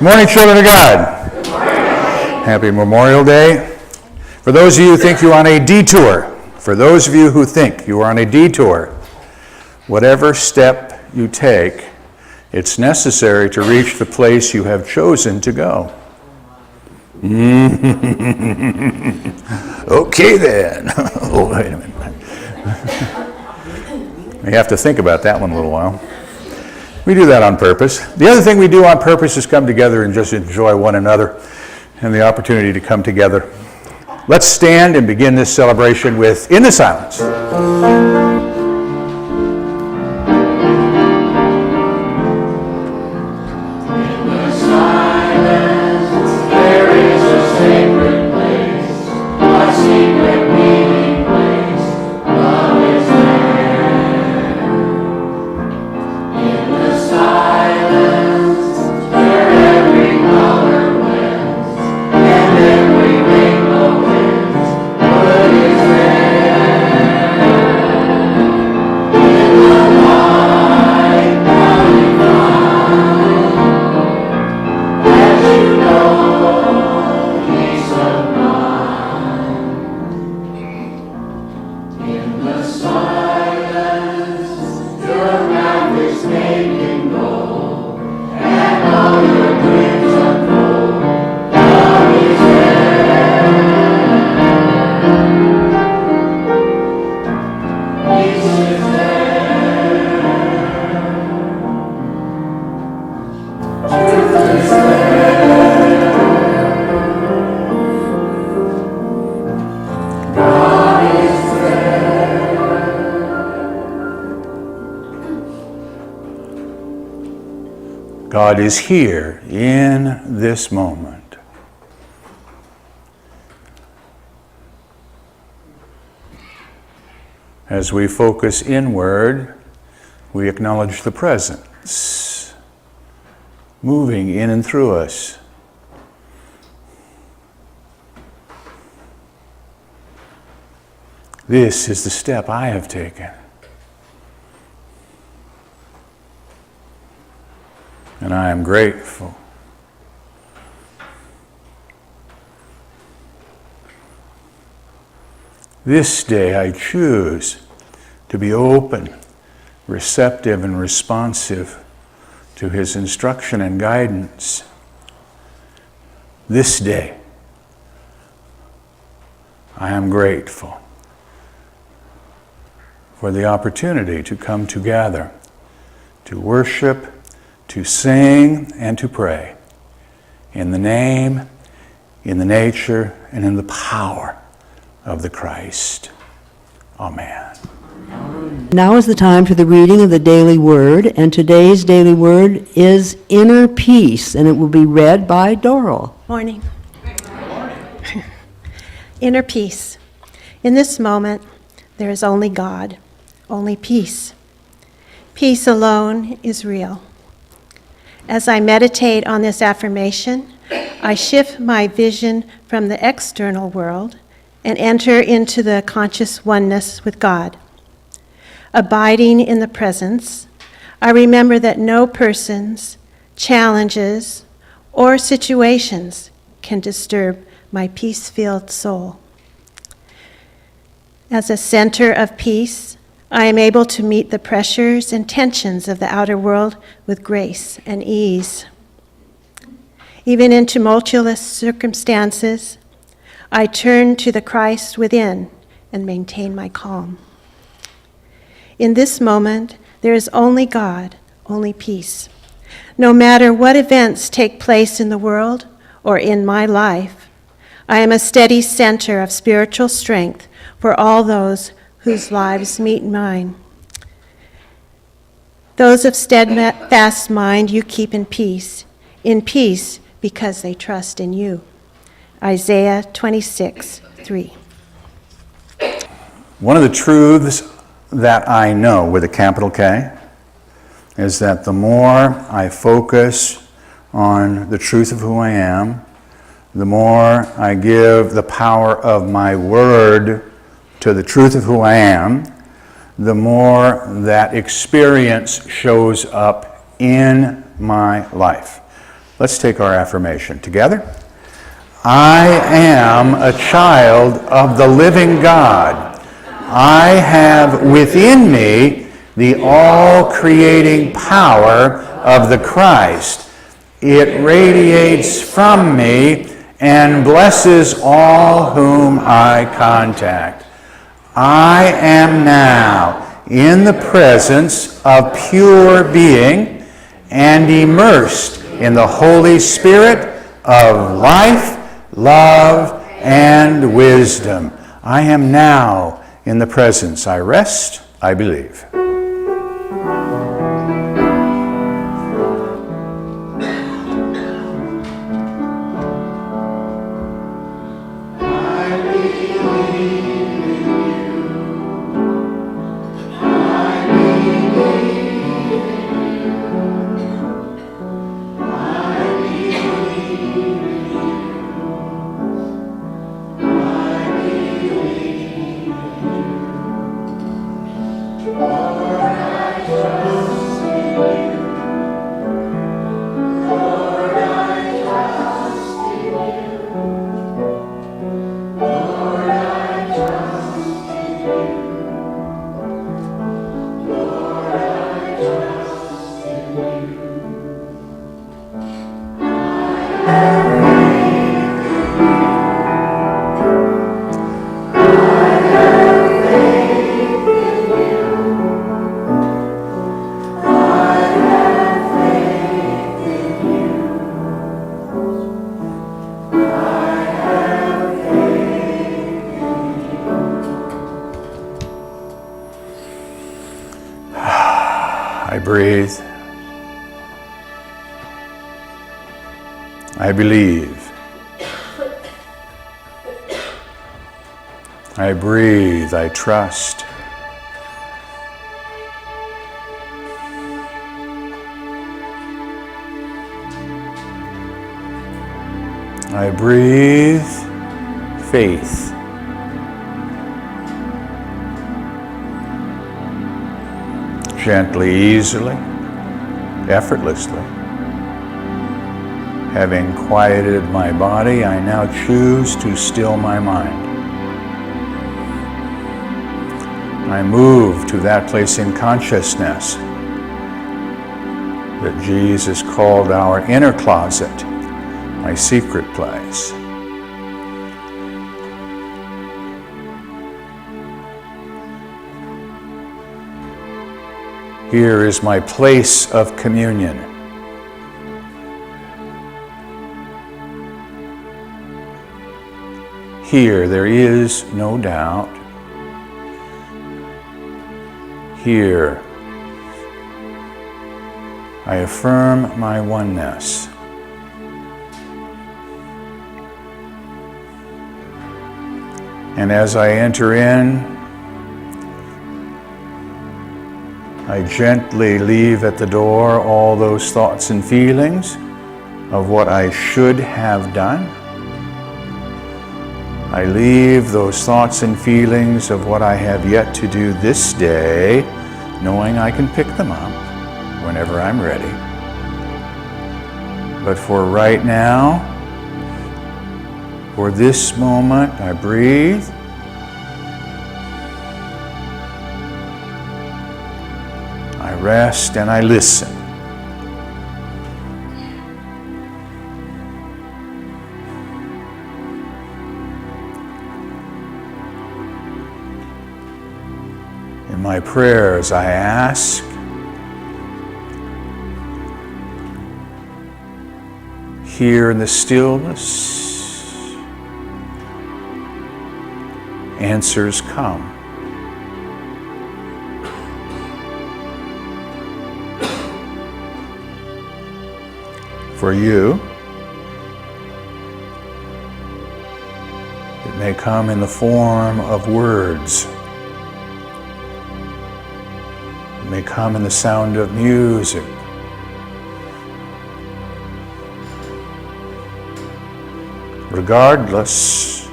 Morning, children of God. Good morning. Happy Memorial Day. For those of you who think you're on a detour, whatever step you take, it's necessary to reach the place you have chosen to go. Okay then. Oh, wait a minute. We have to think about that one a little while. We do that on purpose. The other thing we do on purpose is come together and just enjoy one another and the opportunity to come together. Let's stand and begin this celebration with In the Silence. God is here in this moment. As we focus inward, we acknowledge the presence moving in and through us. This is the step I have taken. And I am grateful. This day I choose to be open, receptive, and responsive to His instruction and guidance. This day I am grateful for the opportunity to come together, to worship, to sing, and to pray in the name, in the nature, and in the power of the Christ. Amen. Now is the time for the reading of the daily word, and today's daily word is inner peace, and it will be read by Doral. Morning. Inner peace. In this moment, there is only God, only peace. Peace alone is real. As I meditate on this affirmation, I shift my vision from the external world and enter into the conscious oneness with God. Abiding in the presence, I remember that no persons, challenges, or situations can disturb my peace-filled soul. As a center of peace, I am able to meet the pressures and tensions of the outer world with grace and ease. Even in tumultuous circumstances, I turn to the Christ within and maintain my calm. In this moment, there is only God, only peace. No matter what events take place in the world or in my life, I am a steady center of spiritual strength for all those whose lives meet mine. Those of steadfast mind you keep in peace because they trust in you. Isaiah 26:3. One of the truths that I know with a capital K is that the more I focus on the truth of who I am, the more I give the power of my word to the truth of who I am, the more that experience shows up in my life. Let's take our affirmation together. I am a child of the living God. I have within me the all-creating power of the Christ. It radiates from me and blesses all whom I contact. I am now in the presence of pure being and immersed in the Holy Spirit of life, love, and wisdom. I am now in the presence. I rest, I believe. I breathe. I believe. I breathe. I trust. I breathe. Faith. Gently, easily, effortlessly. Having quieted my body, I now choose to still my mind. I move to that place in consciousness that Jesus called our inner closet, my secret place. Here is my place of communion. Here there is no doubt. Here I affirm my oneness. And as I enter in, I gently leave at the door all those thoughts and feelings of what I should have done. I leave those thoughts and feelings of what I have yet to do this day, knowing I can pick them up whenever I'm ready. But for right now, for this moment, I breathe. I rest and I listen. In my prayers, I ask, here in the stillness, answers come. For you, it may come in the form of words. It may come in the sound of music. Regardless,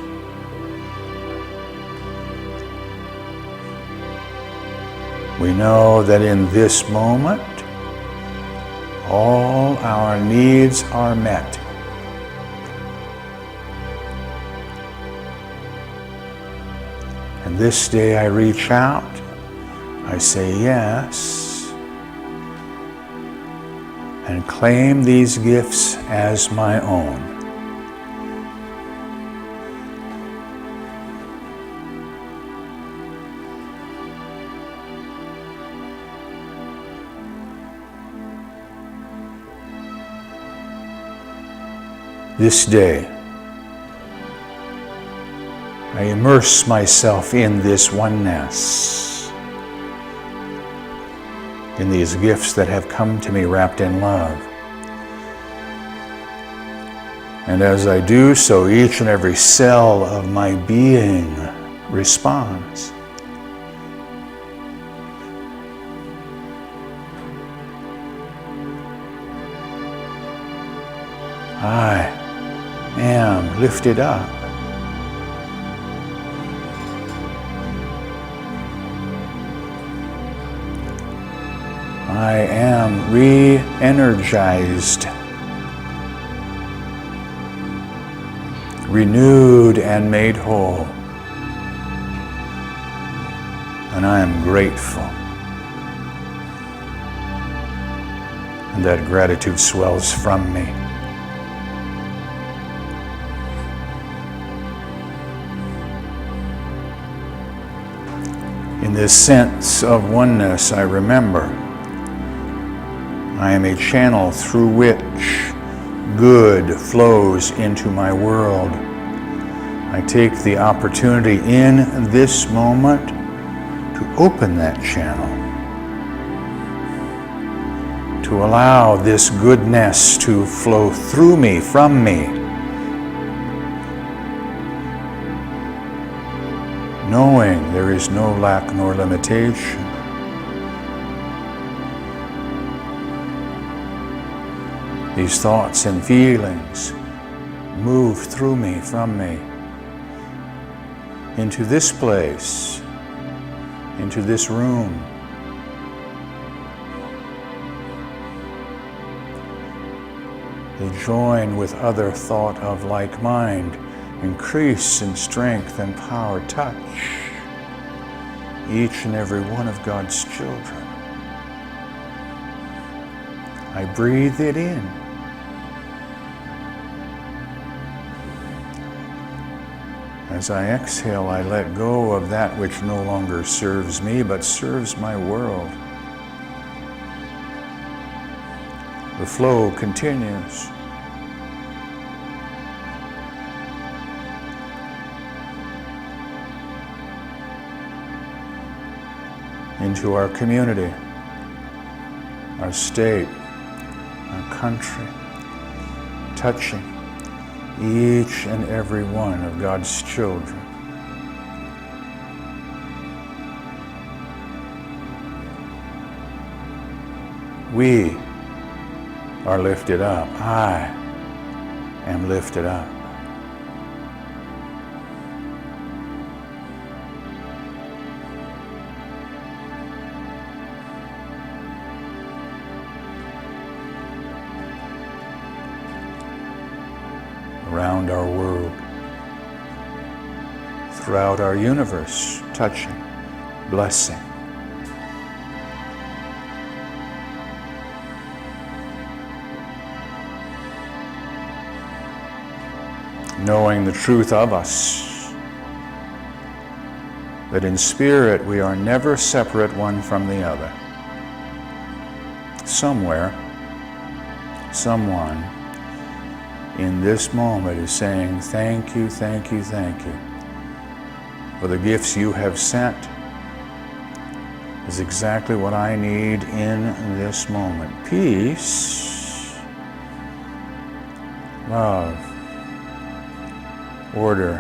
we know that in this moment, All our needs are met. And this day I reach out, I say yes, and claim these gifts as my own. This day, I immerse myself in this oneness, in these gifts that have come to me wrapped in love. And as I do so, each and every cell of my being responds. I am lifted up. I am re-energized, renewed and made whole. And I am grateful. And that gratitude swells from me. In this sense of oneness, I remember I am a channel through which good flows into my world. I take the opportunity in this moment to open that channel, to allow this goodness to flow through me, from me, knowing there is no lack nor limitation. These thoughts and feelings move through me, from me, into this place, into this room. They join with other thought of like mind, increase in strength and power, touch each and every one of God's children. I breathe it in. As I exhale, I let go of that which no longer serves me, but serves my world. The flow continues. Into our community, our state, our country, touching each and every one of God's children. We are lifted up. I am lifted up. Around our world, throughout our universe, touching, blessing. Knowing the truth of us, that in spirit we are never separate one from the other. Somewhere, someone in this moment is saying, thank you, thank you, thank you for the gifts you have sent. Is exactly what I need in this moment. Peace, love, order,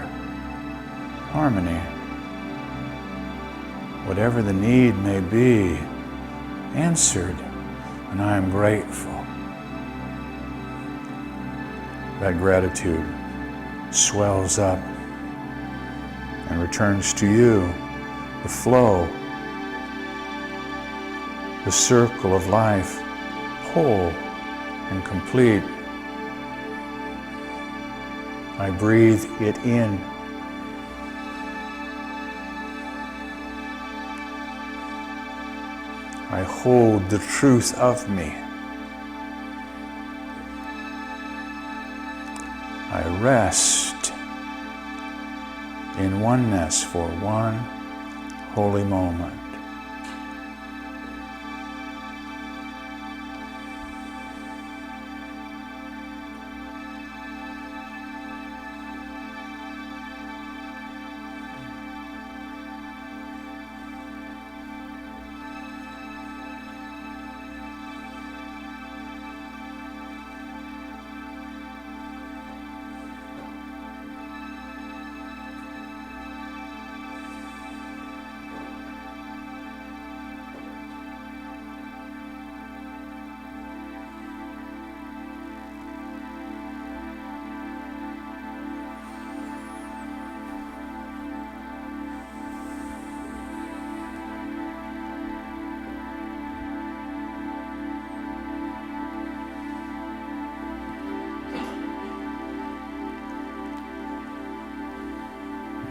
harmony, whatever the need may be, answered, and I am grateful. That gratitude swells up and returns to you, the flow, the circle of life, whole, and complete. I breathe it in. I hold the truth of me. I rest in oneness for one holy moment.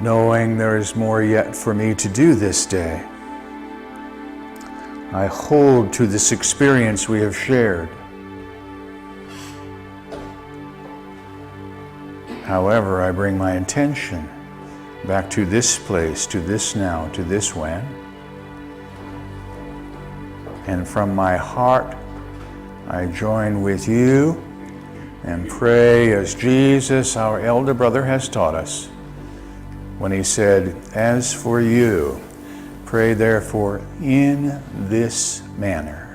Knowing there is more yet for me to do this day, I hold to this experience we have shared. However, I bring my intention back to this place, to this now, to this when. And from my heart, I join with you and pray as Jesus, our elder brother, has taught us when he said, "As for you, pray therefore in this manner."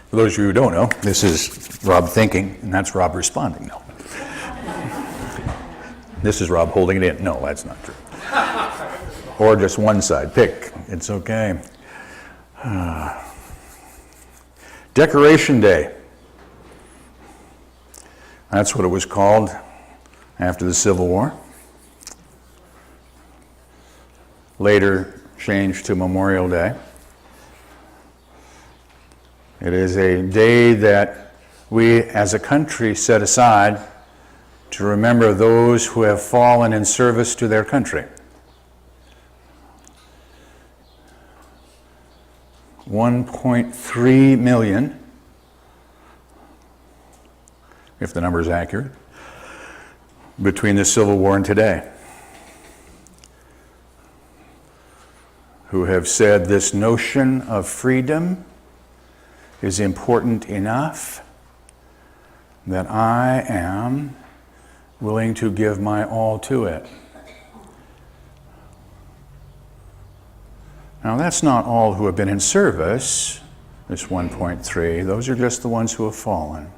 For those of you who don't know, this is Rob thinking, and that's Rob responding. No. This is Rob holding it in. No, that's not true. Or just one side. Pick. It's okay. Decoration Day. That's what it was called after the Civil War. Later changed to Memorial Day. It is a day that we as a country set aside to remember those who have fallen in service to their country. 1.3 million, if the number is accurate, between the Civil War and today, who have said this notion of freedom is important enough that I am willing to give my all to it. Now, that's not all who have been in service, this 1.3. Those are just the ones who have fallen.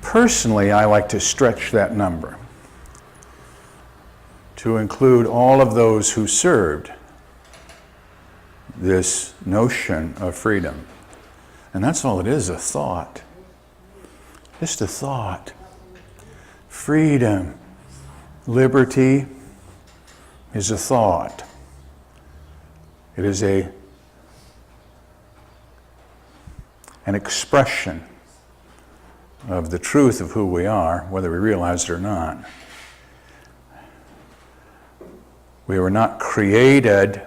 Personally, I like to stretch that number to include all of those who served this notion of freedom. And that's all it is, a thought. Just a thought. Freedom, liberty is a thought. It is an expression of the truth of who we are, whether we realize it or not. We were not created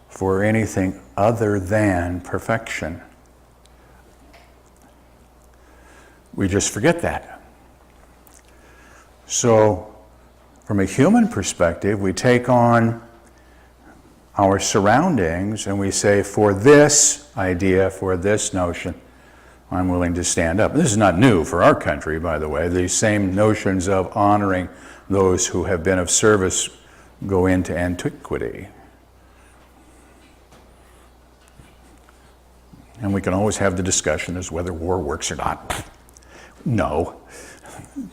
for anything other than perfection. We just forget that. So, from a human perspective, we take on our surroundings and we say, for this idea, for this notion, I'm willing to stand up. This is not new for our country, by the way. These same notions of honoring those who have been of service go into antiquity. And we can always have the discussion as whether war works or not. No.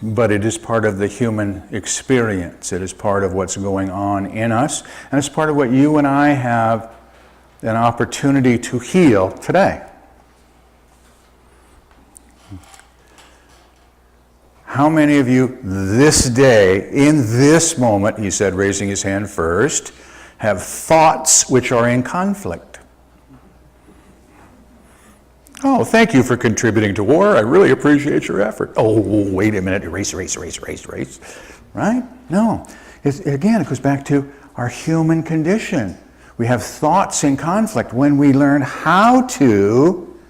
But it is part of the human experience. It is part of what's going on in us. And it's part of what you and I have an opportunity to heal today. How many of you this day, in this moment, he said, raising his hand first, have thoughts which are in conflict? Oh, thank you for contributing to war. I really appreciate your effort. Oh, wait a minute. Erase. Right? No. Again, it goes back to our human condition. We have thoughts in conflict. When we learn how to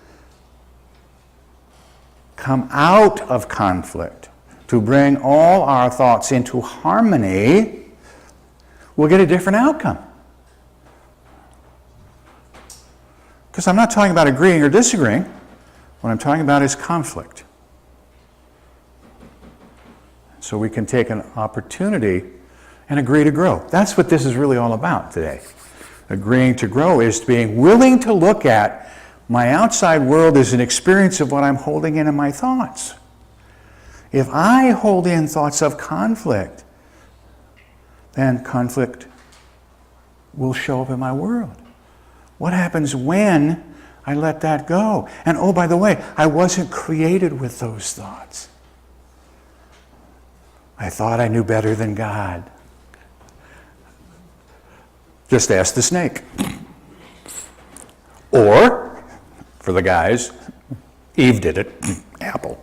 come out of conflict, to bring all our thoughts into harmony, we'll get a different outcome. Because I'm not talking about agreeing or disagreeing. What I'm talking about is conflict. So we can take an opportunity and agree to grow. That's what this is really all about today. Agreeing to grow is being willing to look at my outside world as an experience of what I'm holding in my thoughts. If I hold in thoughts of conflict, then conflict will show up in my world. What happens when I let that go? And oh, by the way, I wasn't created with those thoughts. I thought I knew better than God. Just ask the snake. Or, for the guys, Eve did it. Apple.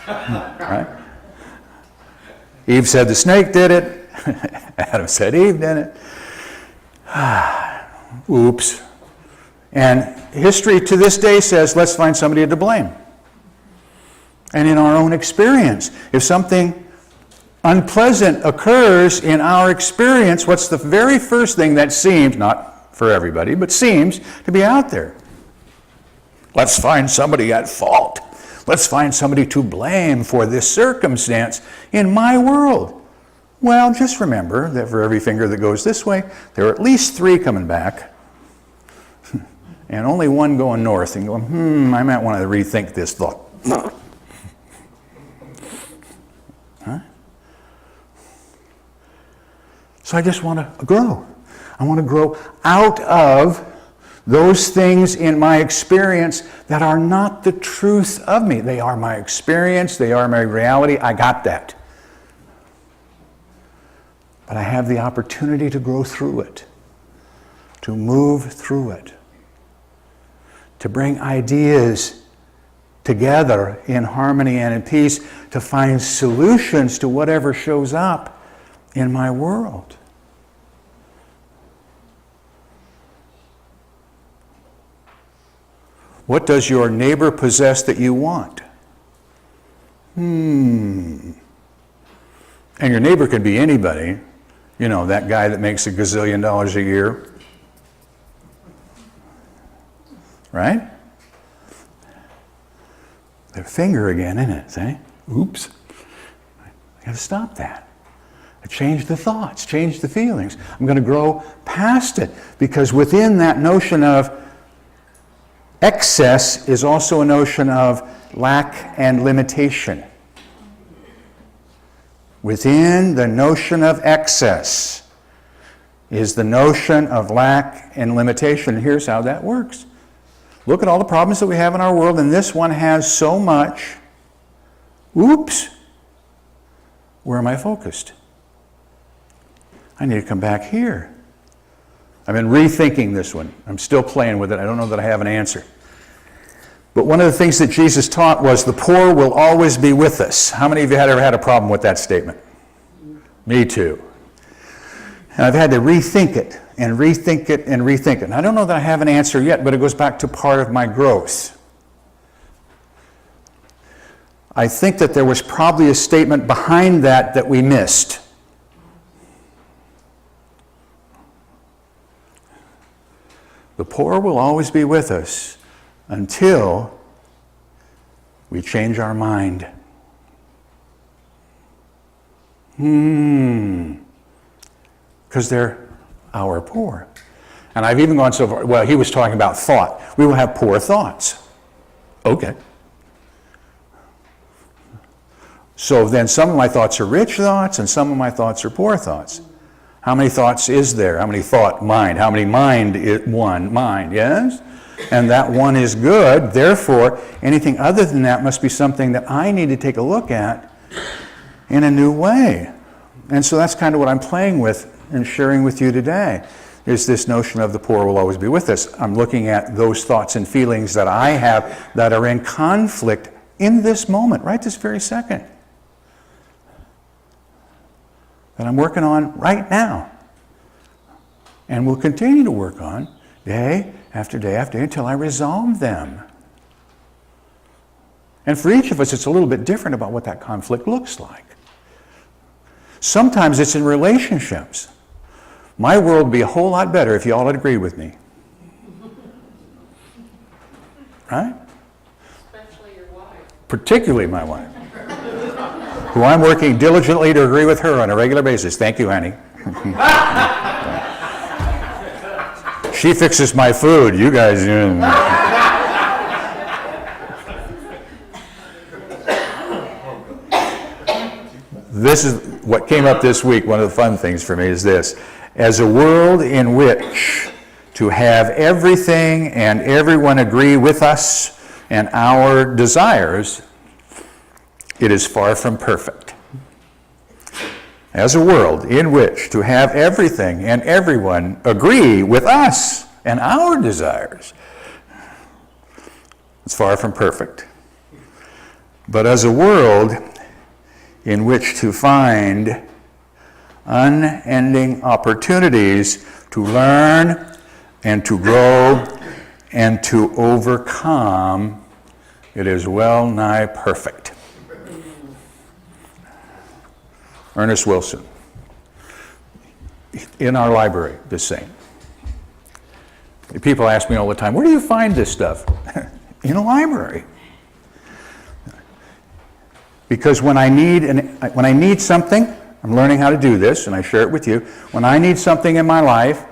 Right? Eve said the snake did it. Adam said Eve did it. Oops. And history to this day says, let's find somebody to blame. And in our own experience, if something unpleasant occurs in our experience, what's the very first thing that seems, not for everybody, but seems to be out there? Let's find somebody at fault. Let's find somebody to blame for this circumstance in my world. Well, just remember that for every finger that goes this way, there are at least 3 coming back, and only 1 going north and going, I might want to rethink this thought. Huh? So I just want to grow. I want to grow out of those things in my experience that are not the truth of me. They are my experience. They are my reality. I got that. But I have the opportunity to grow through it, to move through it, to bring ideas together in harmony and in peace to find solutions to whatever shows up in my world. What does your neighbor possess that you want? And your neighbor could be anybody. You know, that guy that makes $1 gazillion a year. Right? Their finger again, isn't it? See? Oops. I got to stop that. Change the thoughts, change the feelings. I'm going to grow past it, because within that notion of excess is also a notion of lack and limitation. Within the notion of excess is the notion of lack and limitation. Here's how that works. Look at all the problems that we have in our world, and this one has so much. Oops. Where am I focused? I need to come back here. I've been rethinking this one. I'm still playing with it. I don't know that I have an answer. But one of the things that Jesus taught was the poor will always be with us. How many of you have ever had a problem with that statement? Me too. And I've had to rethink it and rethink it and rethink it. And I don't know that I have an answer yet, but it goes back to part of my growth. I think that there was probably a statement behind that that we missed. The poor will always be with us until we change our mind. Because they're our poor. And I've even gone so far, well, he was talking about thought. We will have poor thoughts. Okay. So then some of my thoughts are rich thoughts and some of my thoughts are poor thoughts. How many thoughts is there? How many thought? Mind. How many mind? One. Mind, yes? And that one is good. Therefore, anything other than that must be something that I need to take a look at in a new way. And so that's kind of what I'm playing with and sharing with you today, is this notion of the poor will always be with us. I'm looking at those thoughts and feelings that I have that are in conflict in this moment, right this very second, that I'm working on right now and will continue to work on day after day after day until I resolve them. And for each of us, it's a little bit different about what that conflict looks like. Sometimes it's in relationships. My world would be a whole lot better if you all had agreed with me. Right? Especially your wife. Particularly my wife, who I'm working diligently to agree with her on a regular basis. Thank you, honey. She fixes my food. You guys... This is what came up this week. One of the fun things for me is this. As a world in which to have everything and everyone agree with us and our desires, it is far from perfect. As a world in which to have everything and everyone agree with us and our desires, it's far from perfect. But as a world in which to find unending opportunities to learn and to grow and to overcome, it is well nigh perfect. Ernest Wilson, in our library, the same. People ask me all the time, where do you find this stuff? In a library. Because when I need something, I'm learning how to do this, and I share it with you. When I need something in my life,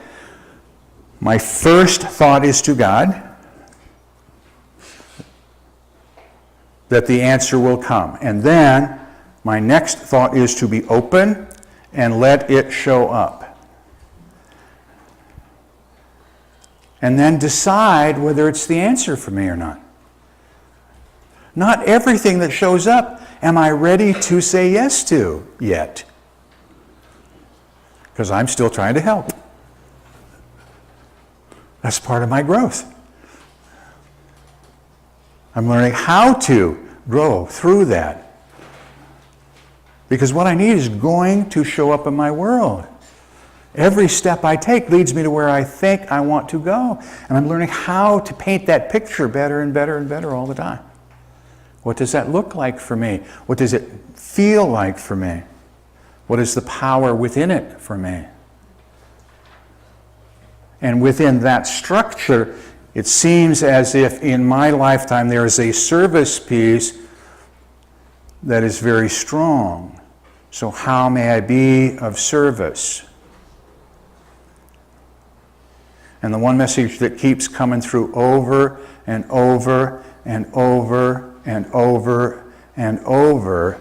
my first thought is to God, that the answer will come. And then my next thought is to be open and let it show up. And then decide whether it's the answer for me or not. Not everything that shows up am I ready to say yes to yet. Because I'm still trying to help. That's part of my growth. I'm learning how to grow through that. Because what I need is going to show up in my world. Every step I take leads me to where I think I want to go. And I'm learning how to paint that picture better and better and better all the time. What does that look like for me? What does it feel like for me? What is the power within it for me? And within that structure, it seems as if in my lifetime there is a service piece that is very strong. So how may I be of service? And the one message that keeps coming through over and over and over and over and over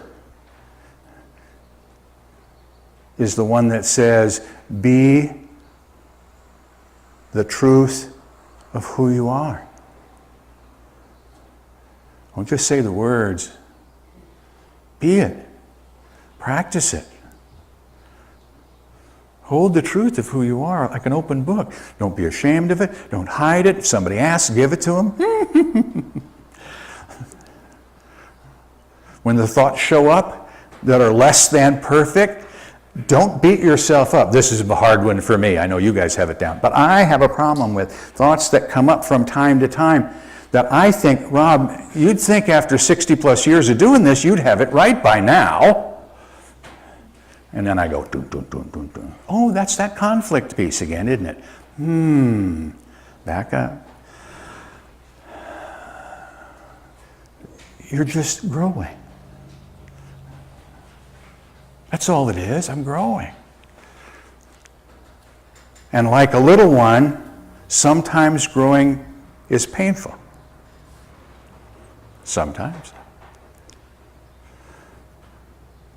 is the one that says, be the truth of who you are. Don't just say the words. Be it. Practice it. Hold the truth of who you are like an open book. Don't be ashamed of it. Don't hide it. If somebody asks, give it to them. When the thoughts show up that are less than perfect, don't beat yourself up. This is a hard one for me. I know you guys have it down. But I have a problem with thoughts that come up from time to time that I think, Rob, you'd think after 60 plus years of doing this, you'd have it right by now. And then I go, dun, dun, dun, dun, dun. Oh, that's that conflict piece again, isn't it? Back up. You're just growing. That's all it is. I'm growing. And like a little one, sometimes growing is painful. Sometimes.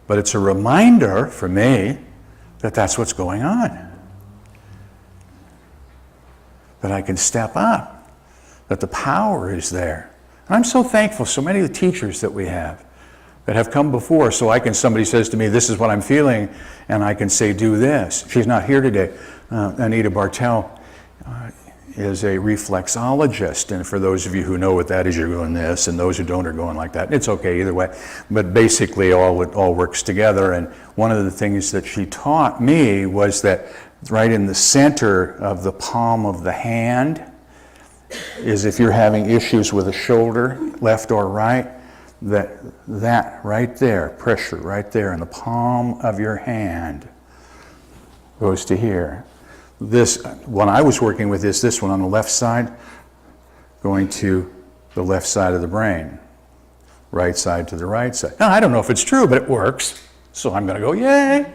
But it's a reminder for me that that's what's going on. That I can step up. That the power is there. And I'm so thankful, so many of the teachers that we have that have come before, so somebody says to me, this is what I'm feeling, and I can say, do this. She's not here today. Anita Bartell is a reflexologist, and for those of you who know what that is, you're going this, and those who don't are going like that. It's okay either way, but basically it all works together. And one of the things that she taught me was that right in the center of the palm of the hand is, if you're having issues with a shoulder, left or right, that right there, pressure right there in the palm of your hand goes to here. This, when I was working with this one on the left side, going to the left side of the brain, right side to the right side. Now, I don't know if it's true, but it works. So I'm going to go, yay!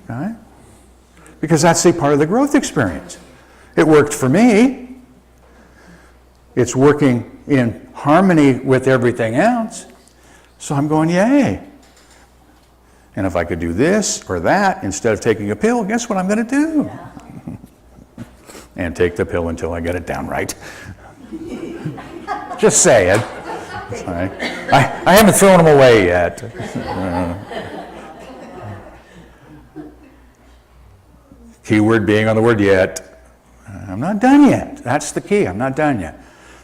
Right? Because that's a part of the growth experience. It worked for me. It's working in harmony with everything else. So I'm going, yay. And if I could do this or that instead of taking a pill, guess what I'm going to do? And take the pill until I get it down right. Just saying. Right. I haven't thrown them away yet. Keyword being on the word yet. I'm not done yet. That's the key. I'm not done yet.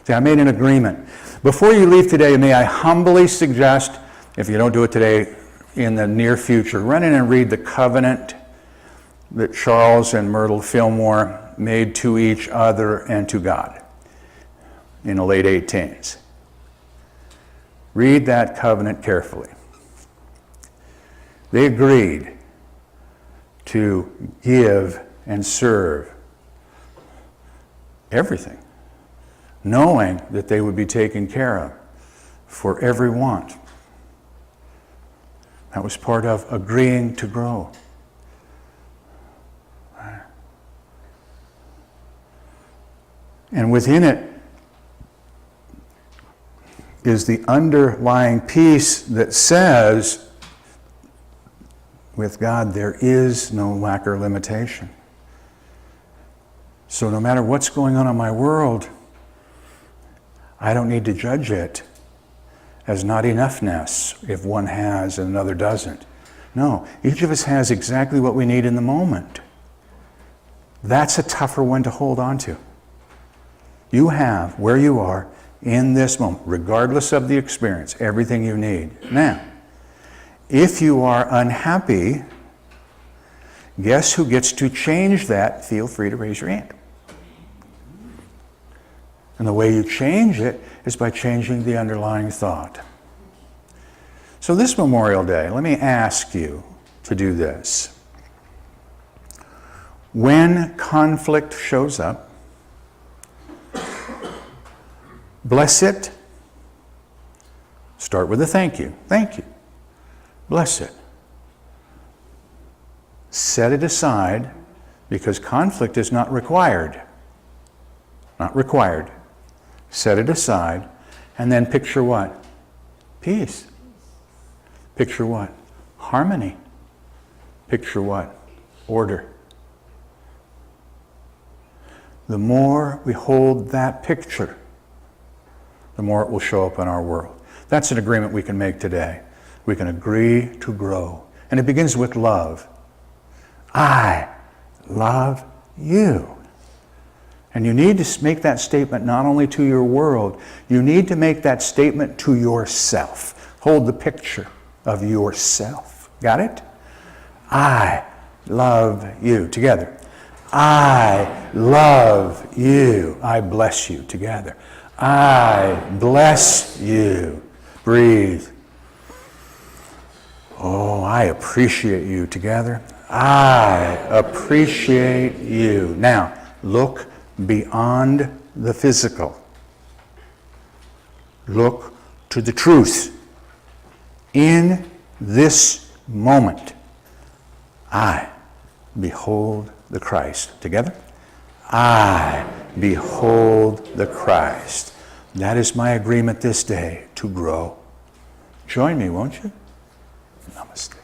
See, I made an agreement. Before you leave today, may I humbly suggest, if you don't do it today, in the near future, run in and read the covenant that Charles and Myrtle Fillmore made to each other and to God in the late 18s. Read that covenant carefully. They agreed to give and serve everything, knowing that they would be taken care of for every want. That was part of agreeing to grow. And within it is the underlying piece that says, with God there is no lack or limitation. So no matter what's going on in my world, I don't need to judge it as not enoughness if one has and another doesn't. No, each of us has exactly what we need in the moment. That's a tougher one to hold on to. You have, where you are, in this moment, regardless of the experience, everything you need. Now, if you are unhappy, guess who gets to change that? Feel free to raise your hand. And the way you change it is by changing the underlying thought. So this Memorial Day, let me ask you to do this. When conflict shows up, bless it. Start with a thank you. Thank you. Bless it. Set it aside, because conflict is not required. Not required. Set it aside, and then picture what? Peace. Picture what? Harmony. Picture what? Order. The more we hold that picture, the more it will show up in our world. That's an agreement we can make today. We can agree to grow. And it begins with love. I love you. And you need to make that statement not only to your world, you need to make that statement to yourself. Hold the picture of yourself. Got it? I love you. Together. I love you. I bless you. Together. I bless you. Breathe. Oh, I appreciate you. Together. I appreciate you. Now, look beyond the physical. Look to the truth. In this moment, I behold the Christ. Together? I behold the Christ. That is my agreement this day, to grow. Join me, won't you? Namaste.